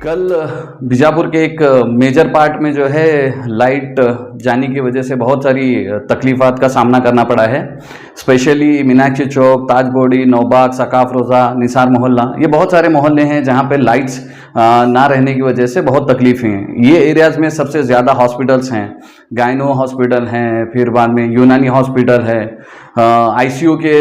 कल बीजापुर के एक मेजर पार्ट में जो है लाइट जाने की वजह से बहुत सारी तकलीफ़ात का सामना करना पड़ा है। स्पेशली मीनाक्षी चौक, ताजबोड़ी, नौबाग, सकाफ रोज़ा, निसार मोहल्ला, ये बहुत सारे मोहल्ले हैं जहाँ पे लाइट्स ना रहने की वजह से बहुत तकलीफ़ें हैं। ये एरियाज़ में सबसे ज़्यादा हॉस्पिटल्स हैं, गायनो हॉस्पिटल हैं, फिर बाद में यूनानी हॉस्पिटल है, आईसीयू के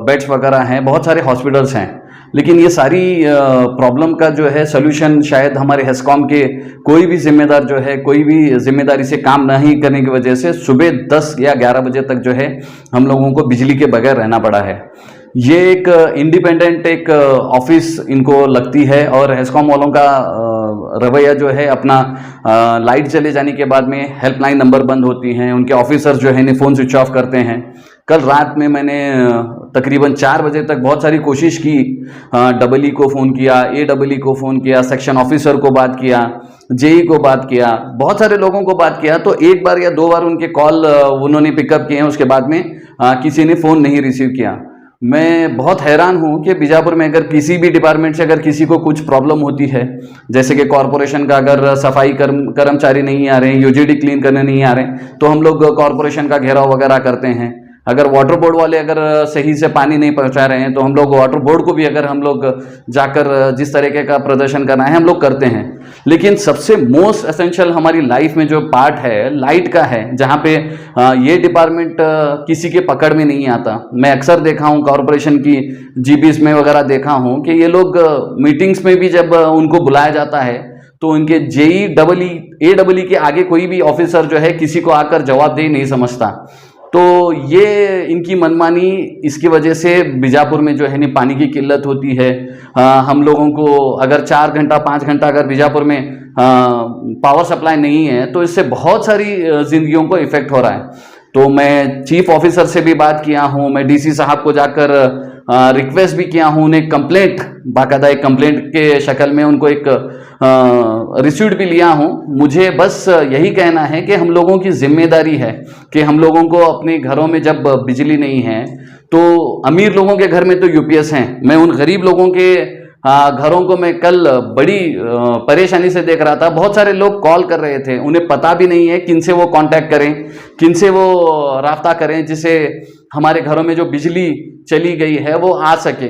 बेड्स वगैरह हैं, बहुत सारे हॉस्पिटल्स हैं। लेकिन ये सारी प्रॉब्लम का जो है सोल्यूशन शायद हमारे हेस्कॉम के कोई भी जिम्मेदार जो है कोई भी जिम्मेदारी से काम नहीं करने की वजह से सुबह 10 या 11 बजे तक जो है हम लोगों को बिजली के बगैर रहना पड़ा है। ये एक इंडिपेंडेंट एक ऑफिस इनको लगती है और हेस्कॉम वालों का रवैया जो है अपना लाइट चले जाने के बाद में हेल्पलाइन नंबर बंद होती हैं, उनके ऑफिसर जो है फोन स्विच ऑफ करते हैं। कल रात में मैंने तकरीबन 4 बजे तक बहुत सारी कोशिश की, डबल को फ़ोन किया, AEE को फ़ोन किया, सेक्शन ऑफिसर को बात किया, JE को बात किया, बहुत सारे लोगों को बात किया। तो एक बार या 2 बार उनके कॉल उन्होंने पिकअप किए हैं, उसके बाद में किसी ने फ़ोन नहीं रिसीव किया। मैं बहुत हैरान हूँ कि बीजापुर में अगर किसी भी डिपार्टमेंट से अगर किसी को कुछ प्रॉब्लम होती है, जैसे कि कॉरपोरेशन का अगर सफाई कर्मचारी नहीं आ रहे हैं, UGD क्लीन करने नहीं आ रहे हैं, तो हम लोग कॉरपोरेशन का घेराव वगैरह करते हैं। अगर वाटर बोर्ड वाले अगर सही से पानी नहीं पहुंचा रहे हैं तो हम लोग वाटर बोर्ड को भी अगर हम लोग जाकर जिस तरीके का प्रदर्शन करना है हम लोग करते हैं। लेकिन सबसे मोस्ट एसेंशियल हमारी लाइफ में जो पार्ट है लाइट का है, जहाँ पे ये डिपार्टमेंट किसी के पकड़ में नहीं आता। मैं अक्सर देखा हूँ कॉरपोरेशन की GBs में वगैरह देखा हूँ कि ये लोग मीटिंग्स में भी जब उनको बुलाया जाता है तो उनके JE, AEE के आगे कोई भी ऑफिसर जो है किसी को आकर जवाबदेही नहीं समझता। तो ये इनकी मनमानी, इसकी वजह से बीजापुर में जो है नहीं पानी की किल्लत होती है। हम लोगों को अगर 4 घंटा 5 घंटा अगर बीजापुर में पावर सप्लाई नहीं है तो इससे बहुत सारी जिंदगियों को इफेक्ट हो रहा है। तो मैं चीफ ऑफिसर से भी बात किया हूँ, मैं DC साहब को जाकर रिक्वेस्ट भी किया हूँ, उन्हें कंप्लेंट, बाकायदा एक कंप्लेंट के शक्ल में उनको एक रिसीट भी लिया हूँ। मुझे बस यही कहना है कि हम लोगों की जिम्मेदारी है कि हम लोगों को अपने घरों में जब बिजली नहीं है तो अमीर लोगों के घर में तो UPS हैं, मैं उन गरीब लोगों के घरों को मैं कल बड़ी परेशानी से देख रहा था। बहुत सारे लोग कॉल कर रहे थे, उन्हें पता भी नहीं है किन से वो कांटेक्ट करें, किन से वो राब्ता करें जिससे हमारे घरों में जो बिजली चली गई है वो आ सके।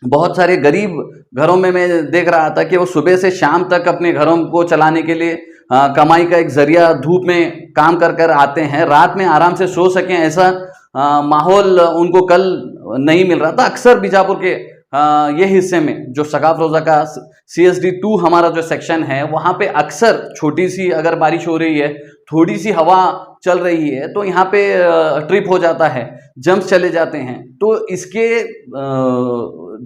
बहुत सारे गरीब घरों में मैं देख रहा था कि वो सुबह से शाम तक अपने घरों को चलाने के लिए कमाई का एक जरिया धूप में काम कर कर आते हैं, रात में आराम से सो सकें ऐसा माहौल उनको कल नहीं मिल रहा था। अक्सर बीजापुर के ये हिस्से में जो सकाफ रोज़ा का CSD 2 हमारा जो सेक्शन है वहाँ पे अक्सर छोटी सी अगर बारिश हो रही है, थोड़ी सी हवा चल रही है तो यहाँ पे ट्रिप हो जाता है, जंप्स चले जाते हैं। तो इसके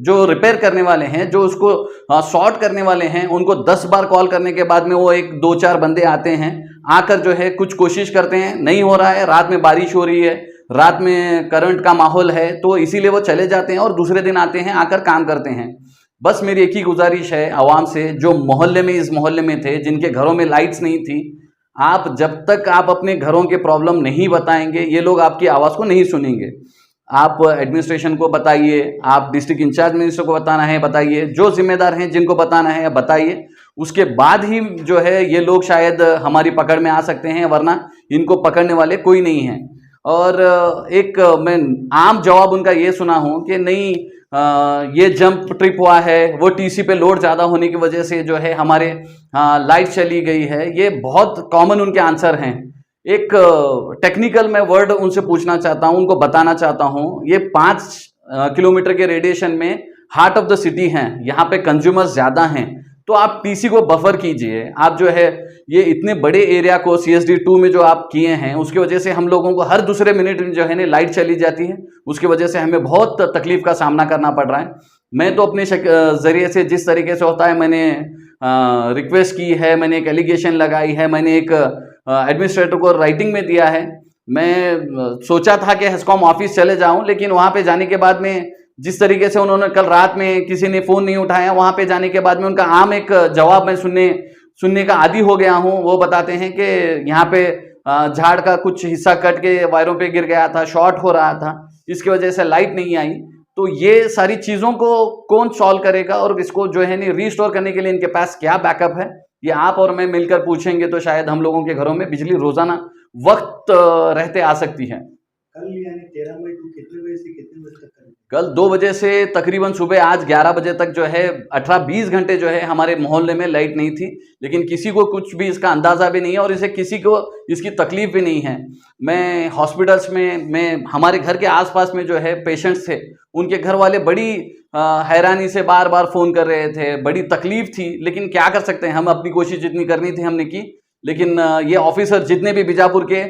जो रिपेयर करने वाले हैं, जो उसको शॉर्ट करने वाले हैं, उनको 10 बार कॉल करने के बाद में वो 1-2-4 बंदे आते हैं, आकर जो है कुछ कोशिश करते हैं, नहीं हो रहा है, रात में बारिश हो रही है, रात में करंट का माहौल है, तो इसीलिए वो चले जाते हैं और दूसरे दिन आते हैं, आकर काम करते हैं। बस मेरी एक ही गुजारिश है आवाम से, जो मोहल्ले में इस मोहल्ले में थे, जिनके घरों में लाइट्स नहीं थी, आप जब तक आप अपने घरों के प्रॉब्लम नहीं बताएंगे ये लोग आपकी आवाज़ को नहीं सुनेंगे। आप एडमिनिस्ट्रेशन को बताइए, आप डिस्ट्रिक्ट इंचार्ज मिनिस्टर को बताना है बताइए, जो जिम्मेदार हैं जिनको बताना है बताइए, उसके बाद ही जो है ये लोग शायद हमारी पकड़ में आ सकते हैं, वरना इनको पकड़ने वाले कोई नहीं है। और एक मैं आम जवाब उनका ये सुना हूँ कि नहीं ये जंप ट्रिप हुआ है, वो TC पे लोड ज़्यादा होने की वजह से जो है हमारे लाइट चली गई है। ये बहुत कॉमन उनके आंसर हैं। एक टेक्निकल मैं वर्ड उनसे पूछना चाहता हूँ, उनको बताना चाहता हूँ, ये 5 किलोमीटर के रेडिएशन में हार्ट ऑफ द सिटी हैं, यहाँ पे कंज्यूमर्स ज़्यादा हैं, तो आप TC को बफर कीजिए। आप जो है ये इतने बड़े एरिया को CSD 2 में जो आप किए हैं उसकी वजह से हम लोगों को हर दूसरे मिनट में जो है ना लाइट चली जाती है, उसकी वजह से हमें बहुत तकलीफ का सामना करना पड़ रहा है। मैं तो अपने ज़रिए से जिस तरीके से होता है मैंने रिक्वेस्ट की है, मैंने एक एलिगेशन लगाई है, मैंने एक एडमिनिस्ट्रेटर को राइटिंग में दिया है। मैं सोचा था कि हेस्कॉम ऑफिस चले जाऊं, लेकिन वहां पे जाने के बाद में जिस तरीके से उन्होंने कल रात में किसी ने फ़ोन नहीं उठाया, वहां पे जाने के बाद में उनका आम एक जवाब मैं सुनने का आदी हो गया हूं। वो बताते हैं कि यहाँ पे झाड़ का कुछ हिस्सा कट के वायरों पे गिर गया था, शॉर्ट हो रहा था। इसकी वजह से लाइट नहीं आई, तो ये सारी चीज़ों को कौन सॉल्व करेगा और इसको जो है नहीं रीस्टोर करने के लिए इनके पास क्या बैकअप है, ये आप और मैं मिलकर पूछेंगे तो शायद हम लोगों के घरों में बिजली रोजाना वक्त रहते आ सकती है। कल यानी 13 मई को कितने बजे से कितने बजे तक करेंगे? कल 2 बजे से तकरीबन सुबह आज 11 बजे तक जो है 18-20 घंटे जो है हमारे मोहल्ले में लाइट नहीं थी, लेकिन किसी को कुछ भी इसका अंदाज़ा भी नहीं है और इसे किसी को इसकी तकलीफ भी नहीं है। मैं हॉस्पिटल्स में मैं हमारे घर के आसपास में जो है पेशेंट्स थे, उनके घर वाले बड़ी हैरानी से बार बार फ़ोन कर रहे थे, बड़ी तकलीफ थी, लेकिन क्या कर सकते हैं, हम अपनी कोशिश जितनी करनी थी हमने की। लेकिन ये ऑफिसर जितने भी बीजापुर के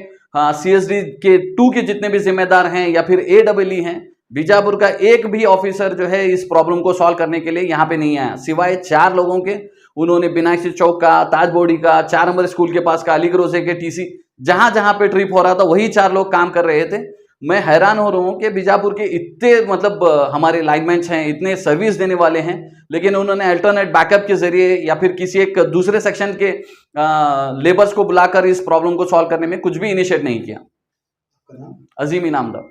CSD के 2 के जितने भी जिम्मेदार हैं या फिर AEE हैं, बीजापुर का एक भी ऑफिसर जो है इस प्रॉब्लम को सॉल्व करने के लिए यहाँ पे नहीं आया, सिवाय 4 लोगों के। उन्होंने मीनाक्षी चौक का, ताजबोड़ी का, 4 नंबर स्कूल के पास का, अली ग्रोसे के TC, जहां जहां पे ट्रिप हो रहा था वही 4 लोग काम कर रहे थे। मैं हैरान हो रहा हूँ कि बीजापुर के इतने मतलब हमारे लाइनमैन हैं, इतने सर्विस देने वाले हैं, लेकिन उन्होंने अल्टरनेट बैकअप के जरिए या फिर किसी एक दूसरे सेक्शन के लेबर्स को बुलाकर इस प्रॉब्लम को सॉल्व करने में कुछ भी इनिशिएट नहीं किया। आपका नाम? अजीम इनामदार।